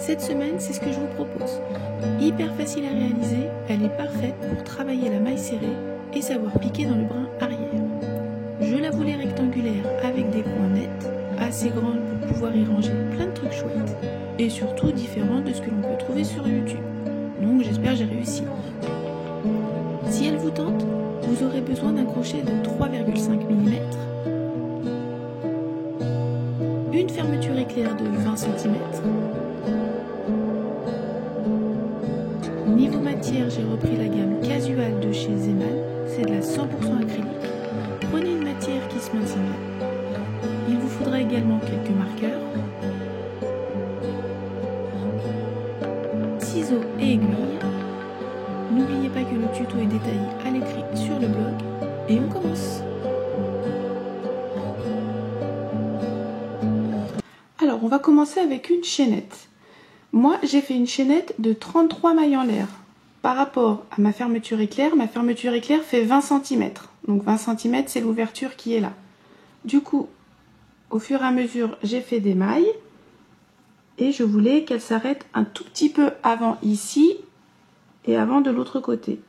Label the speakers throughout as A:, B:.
A: Cette semaine, c'est ce que je vous propose. Hyper facile à réaliser, elle est parfaite pour travailler la maille serrée et savoir piquer dans le brin arrière. Je la voulais rectangulaire avec des coins nets, assez grande pour pouvoir y ranger plein de trucs chouettes et surtout différente de ce que l'on peut trouver sur YouTube. Donc j'espère que j'ai réussi. Si elle vous tente, vous aurez besoin d'un crochet de 3,5 mm, une fermeture éclair de 20 cm. Niveau matière, j'ai repris la gamme Casual de chez Zemal, c'est de la 100% acrylique. Prenez une matière qui se maintient bien. Il vous faudra également quelques marqueurs, ciseaux et aiguilles. N'oubliez pas que le tuto est détaillé à l'écrit sur le blog et on commence. Alors on va commencer avec une chaînette. Moi j'ai fait une chaînette de 33 mailles en l'air. Par rapport à ma fermeture éclair fait 20 cm. Donc 20 cm c'est l'ouverture qui est là. Du coup, au fur et à mesure j'ai fait des mailles et je voulais qu'elle s'arrête un tout petit peu avant ici et avant de l'autre côté.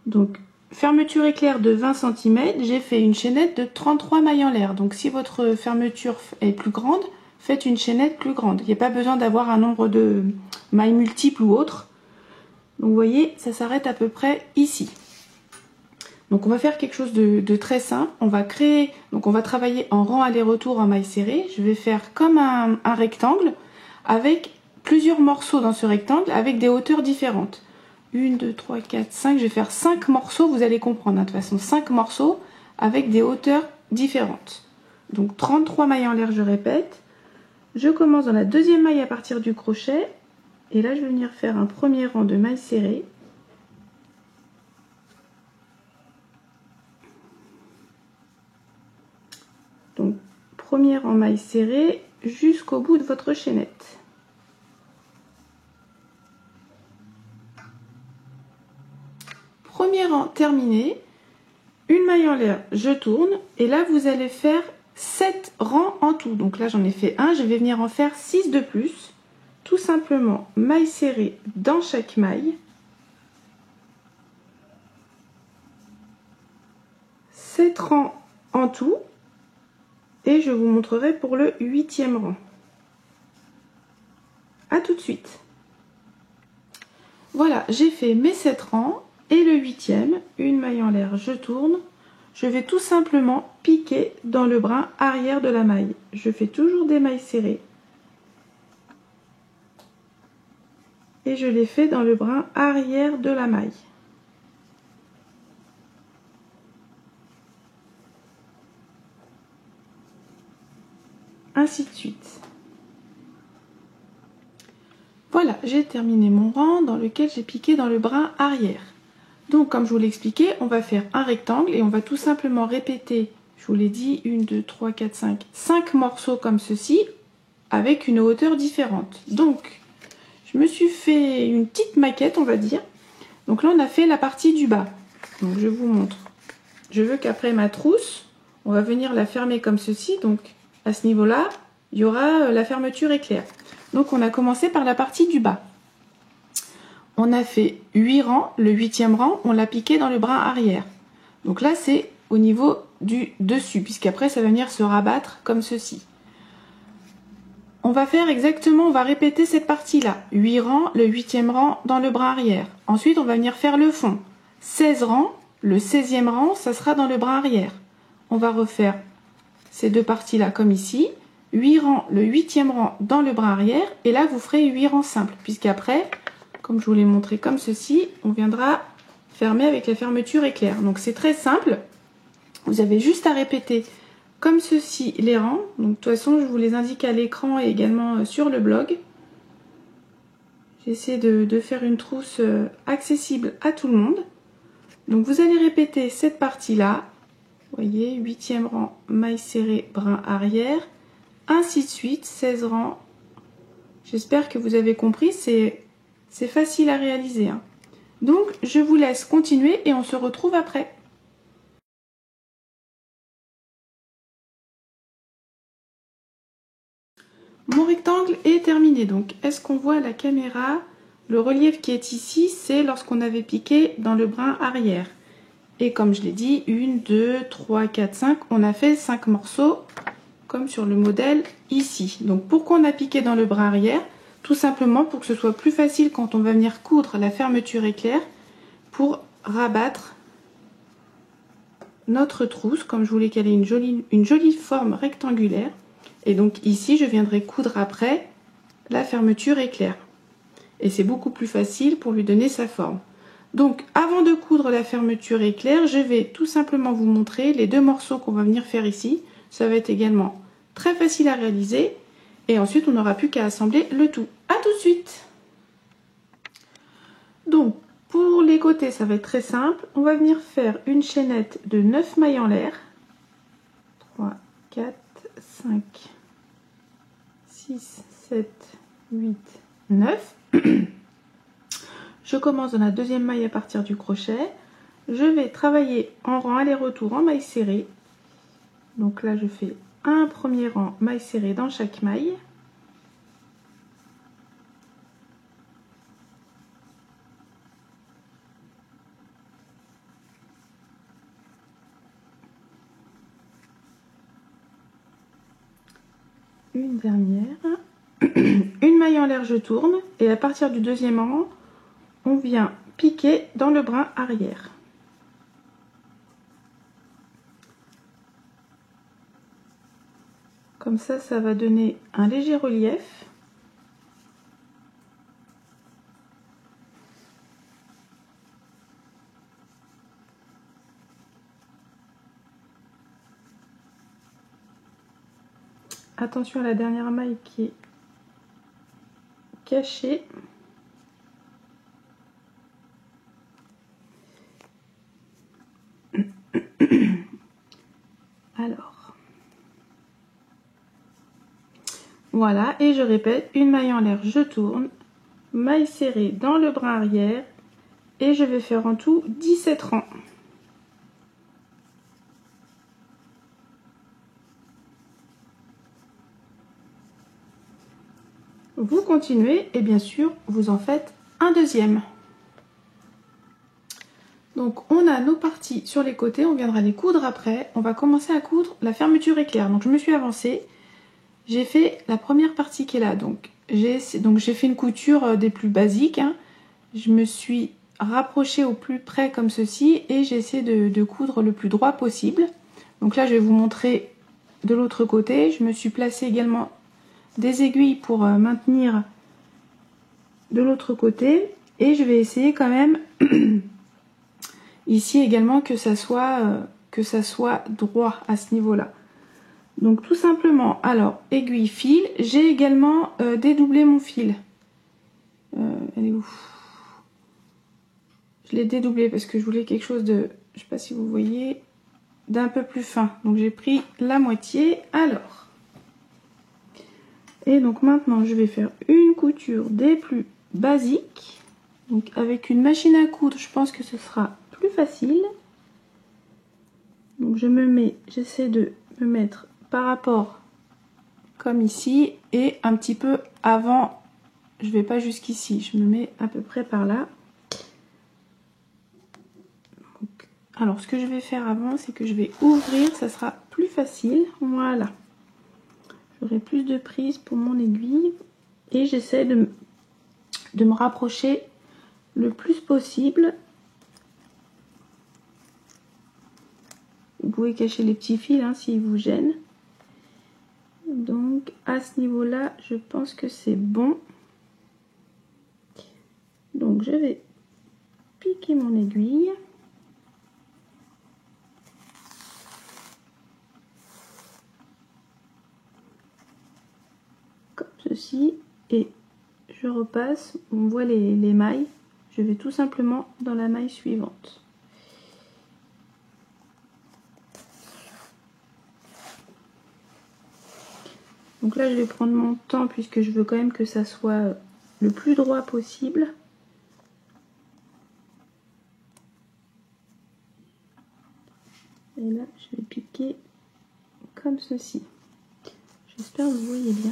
A: Donc fermeture éclair de 20 cm, j'ai fait une chaînette de 33 mailles en l'air. Donc si votre fermeture est plus grande, faites une chaînette plus grande. Il n'y a pas besoin d'avoir un nombre de mailles multiples ou autres. Donc vous voyez, ça s'arrête à peu près ici. Donc on va faire quelque chose de très simple. On va travailler en rang aller-retour en maille serrée. Je vais faire comme un rectangle avec plusieurs morceaux dans ce rectangle avec des hauteurs différentes. 1, 2, 3, 4, 5. Je vais faire 5 morceaux, vous allez comprendre. De toute façon, 5 morceaux avec des hauteurs différentes. Donc 33 mailles en l'air, je répète. Je commence dans la deuxième maille à partir du crochet. Et là, je vais venir faire un premier rang de mailles serrées. Donc, premier rang mailles serrées jusqu'au bout de votre chaînette. Premier rang terminé. Une maille en l'air, je tourne. Et là, vous allez faire 7 rangs en tout. Donc là, j'en ai fait un. Je vais venir en faire 6 de plus. Tout simplement, maille serrée dans chaque maille. 7 rangs en tout. Et je vous montrerai pour le 8e rang. A tout de suite. Voilà, j'ai fait mes 7 rangs. Et le 8e, une maille en l'air, je tourne. Je vais tout simplement piquer dans le brin arrière de la maille. Je fais toujours des mailles serrées. Et je les fais dans le brin arrière de la maille. Ainsi de suite. Voilà, j'ai terminé mon rang dans lequel j'ai piqué dans le brin arrière. Donc comme je vous l'ai expliqué, on va faire un rectangle et on va tout simplement répéter, je vous l'ai dit, 1, 2, 3, 4, 5, 5 morceaux comme ceci avec une hauteur différente. Donc je me suis fait une petite maquette, on va dire. Donc là, on a fait la partie du bas. Donc je vous montre. Je veux qu'après ma trousse, on va venir la fermer comme ceci. Donc à ce niveau-là, il y aura la fermeture éclair. Donc on a commencé par la partie du bas. On a fait 8 rangs. Le 8e rang, on l'a piqué dans le brin arrière. Donc là, c'est au niveau du dessus, puisqu'après, ça va venir se rabattre comme ceci. On va faire exactement, on va répéter cette partie-là. 8 rangs, le 8e rang dans le brin arrière. Ensuite, on va venir faire le fond. 16 rangs, le 16e rang, ça sera dans le brin arrière. On va refaire ces deux parties-là comme ici. 8 rangs, le 8e rang dans le brin arrière. Et là, vous ferez 8 rangs simples, puisqu'après, comme je vous l'ai montré comme ceci, on viendra fermer avec la fermeture éclair. Donc c'est très simple. Vous avez juste à répéter comme ceci les rangs. Donc de toute façon, je vous les indique à l'écran et également sur le blog. J'essaie de faire une trousse accessible à tout le monde. Donc vous allez répéter cette partie-là. Vous voyez, 8e rang, maille serrée, brin arrière. Ainsi de suite, 16 rangs. J'espère que vous avez compris, c'est facile à réaliser. Hein. Donc je vous laisse continuer et on se retrouve après. Mon rectangle rectangle est terminé. Donc, est-ce qu'on voit à la caméra le relief qui est ici? C'est lorsqu'on avait piqué dans le brin arrière. Et comme je l'ai dit, 1, 2, 3, 4, 5, on a fait 5 morceaux, comme sur le modèle ici. Donc, pourquoi on a piqué dans le brin arrière? Tout simplement pour que ce soit plus facile quand on va venir coudre la fermeture éclair, pour rabattre notre trousse, comme je voulais qu'elle ait une jolie forme rectangulaire. Et donc ici, je viendrai coudre après la fermeture éclair. Et c'est beaucoup plus facile pour lui donner sa forme. Donc, avant de coudre la fermeture éclair, je vais tout simplement vous montrer les 2 morceaux qu'on va venir faire ici. Ça va être également très facile à réaliser. Et ensuite, on n'aura plus qu'à assembler le tout. À tout de suite! Donc, pour les côtés, ça va être très simple. On va venir faire une chaînette de 9 mailles en l'air. 3, 4, 5, 6, 7, 8, 9. Je commence dans la deuxième maille à partir du crochet. Je vais travailler en rang aller-retour en maille serrée. Donc là, je fais un premier rang maille serrée dans chaque maille. Une dernière. Une maille en l'air, je tourne. Et à partir du deuxième rang, on vient piquer dans le brin arrière. Comme ça, ça va donner un léger relief. Attention à la dernière maille qui est cachée. Alors, voilà, et je répète, une maille en l'air, je tourne, maille serrée dans le brin arrière, et je vais faire en tout 17 rangs. Vous continuez et bien sûr, vous en faites un deuxième. Donc, on a nos parties sur les côtés, on viendra les coudre après. On va commencer à coudre la fermeture éclair. Donc, je me suis avancée. J'ai fait la première partie qui est là. Donc, j'ai fait une couture des plus basiques. Hein. Je me suis rapprochée au plus près comme ceci et j'ai essayé de coudre le plus droit possible. Donc là, je vais vous montrer de l'autre côté. Je me suis placé également des aiguilles pour maintenir de l'autre côté. Et je vais essayer quand même ici également que ça soit droit à ce niveau-là. Donc tout simplement, alors aiguille, fil, j'ai également dédoublé mon fil. Elle est où? Je l'ai dédoublé parce que je voulais quelque chose de, je sais pas si vous voyez, d'un peu plus fin. Donc j'ai pris la moitié. Alors, et donc maintenant je vais faire une couture des plus basiques. Donc avec une machine à coudre, je pense que ce sera plus facile. Donc je me mets, j'essaie de me mettre par rapport comme ici et un petit peu avant, je vais pas jusqu'ici, je me mets à peu près par là. Donc, alors ce que je vais faire avant, c'est que je vais ouvrir, ça sera plus facile, voilà. J'aurai plus de prise pour mon aiguille et j'essaie de me rapprocher le plus possible. Vous pouvez cacher les petits fils hein, s'ils vous gênent. Donc à ce niveau-là, je pense que c'est bon. Donc je vais piquer mon aiguille. Comme ceci. Et je repasse, on voit les mailles. Je vais tout simplement dans la maille suivante. Donc là, je vais prendre mon temps puisque je veux quand même que ça soit le plus droit possible. Et là, je vais piquer comme ceci. J'espère que vous voyez bien.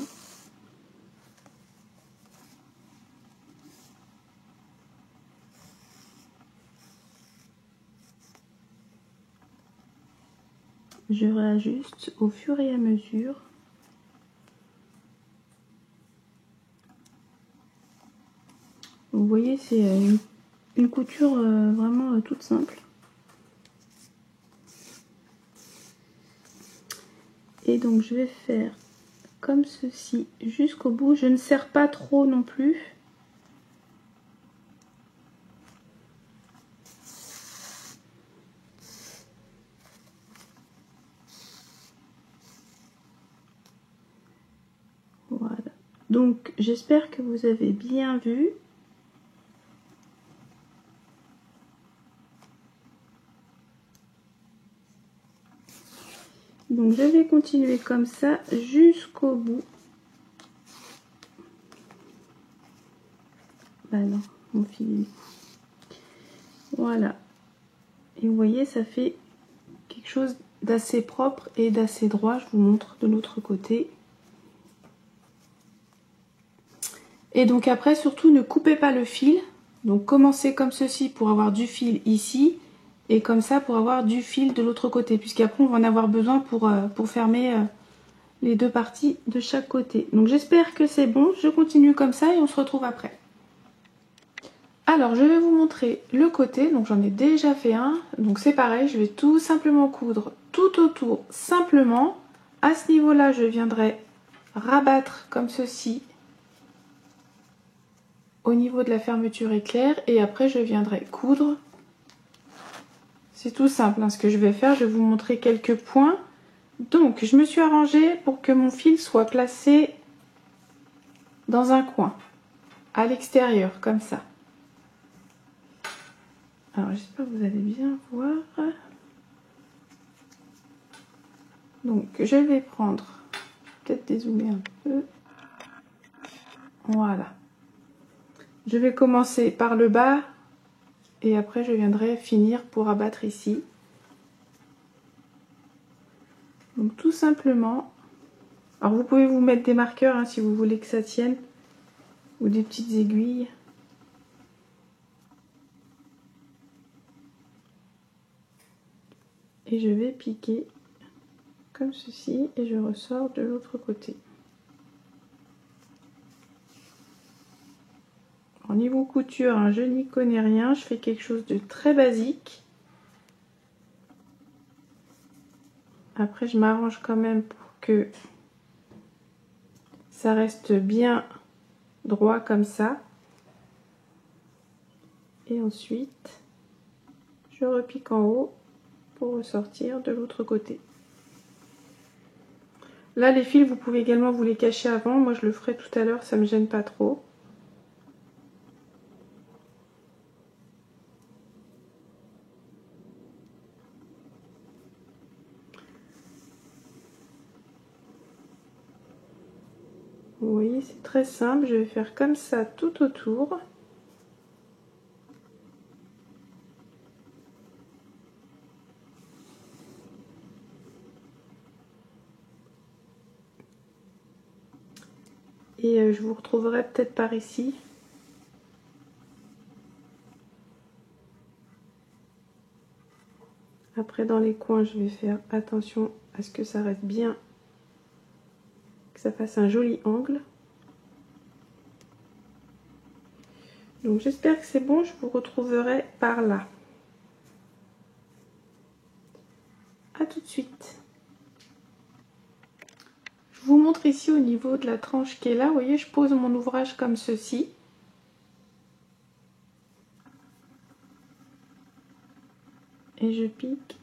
A: je réajuste au fur et à mesure. Vous voyez, c'est une couture vraiment toute simple. Et donc je vais faire comme ceci jusqu'au bout. Je ne serre pas trop non plus. Voilà. Donc j'espère que vous avez bien vu. Donc je vais continuer comme ça jusqu'au bout. Bah non, mon fil. Voilà. Et vous voyez, ça fait quelque chose d'assez propre et d'assez droit. Je vous montre de l'autre côté. Et donc après, surtout, ne coupez pas le fil. Donc commencez comme ceci pour avoir du fil ici. Et comme ça pour avoir du fil de l'autre côté. Puisqu'après, on va en avoir besoin pour fermer les deux parties de chaque côté. Donc j'espère que c'est bon. Je continue comme ça et on se retrouve après. Alors, je vais vous montrer le côté. Donc j'en ai déjà fait un. Donc c'est pareil, je vais tout simplement coudre tout autour. Simplement, à ce niveau-là, je viendrai rabattre comme ceci au niveau de la fermeture éclair et après je viendrai coudre. C'est tout simple hein, ce que je vais faire, je vais vous montrer quelques points. Donc je me suis arrangée pour que mon fil soit placé dans un coin, à l'extérieur, comme ça. Alors j'espère que vous allez bien voir. Donc je vais prendre, peut-être dézoomer un peu. Voilà. Je vais commencer par le bas et après je viendrai finir pour abattre ici. Donc tout simplement, alors vous pouvez vous mettre des marqueurs hein, si vous voulez que ça tienne, ou des petites aiguilles. Et je vais piquer comme ceci et je ressors de l'autre côté. Au niveau couture, hein, je n'y connais rien, je fais quelque chose de très basique. Après je m'arrange quand même pour que ça reste bien droit comme ça. Et ensuite, je repique en haut pour ressortir de l'autre côté. Là les fils, vous pouvez également vous les cacher avant. Moi je le ferai tout à l'heure, ça me gêne pas trop. Vous voyez, c'est très simple. Je vais faire comme ça tout autour. Et je vous retrouverai peut-être par ici. Après dans les coins, je vais faire attention à ce que ça reste bien, que ça fasse un joli angle. Donc j'espère que c'est bon, je vous retrouverai par là. A tout de suite. Je vous montre ici au niveau de la tranche qui est là. Vous voyez, je pose mon ouvrage comme ceci. Et je pique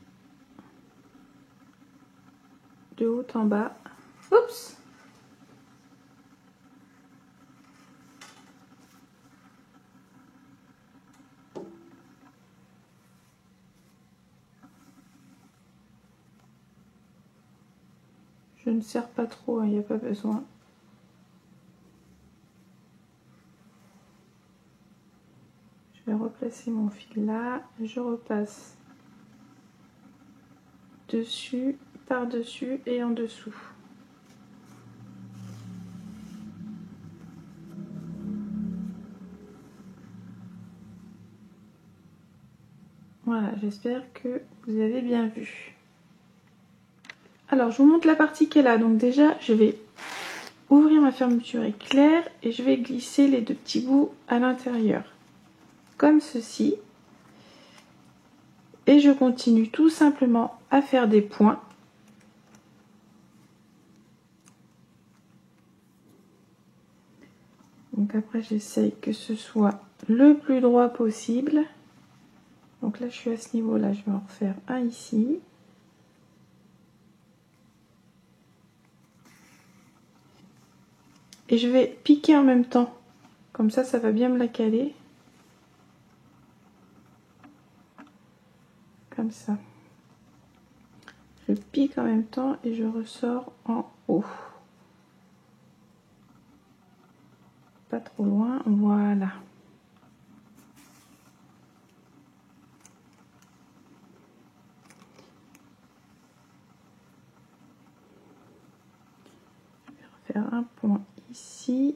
A: de haut en bas. Oups! Je ne serre pas trop, il n'y a pas besoin. Je vais replacer mon fil là. Je repasse dessus, par-dessus et en dessous. Voilà, j'espère que vous avez bien vu. Alors je vous montre la partie qui est là. Donc déjà je vais ouvrir ma fermeture éclair et je vais glisser les deux petits bouts à l'intérieur. Comme ceci. Et je continue tout simplement à faire des points. Donc après j'essaye que ce soit le plus droit possible. Donc là je suis à ce niveau là, je vais en refaire un ici. Et je vais piquer en même temps, comme ça va bien me la caler. Comme ça. Je pique en même temps et je ressors en haut. Pas trop loin, voilà. Je vais refaire un point ici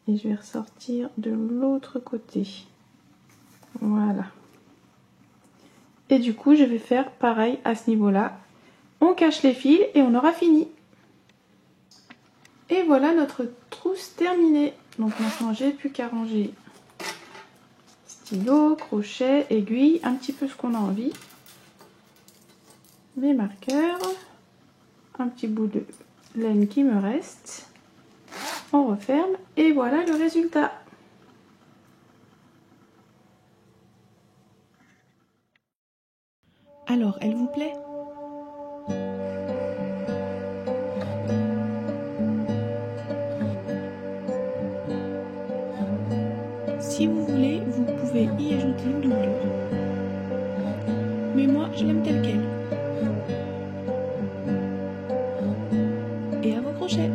A: et je vais ressortir de l'autre côté. Voilà. Et du coup, je vais faire pareil à ce niveau-là. On cache les fils et on aura fini. Et voilà notre trousse terminée. Donc maintenant, j'ai plus qu'à ranger stylo, crochet, aiguille, un petit peu ce qu'on a envie. Mes marqueurs, un petit bout de laine qui me reste. On referme et voilà le résultat.
B: Alors, elle vous plaît ? Si vous voulez, vous pouvez y ajouter une doublure. Mais moi, je l'aime telle quelle. Et à vos crochets.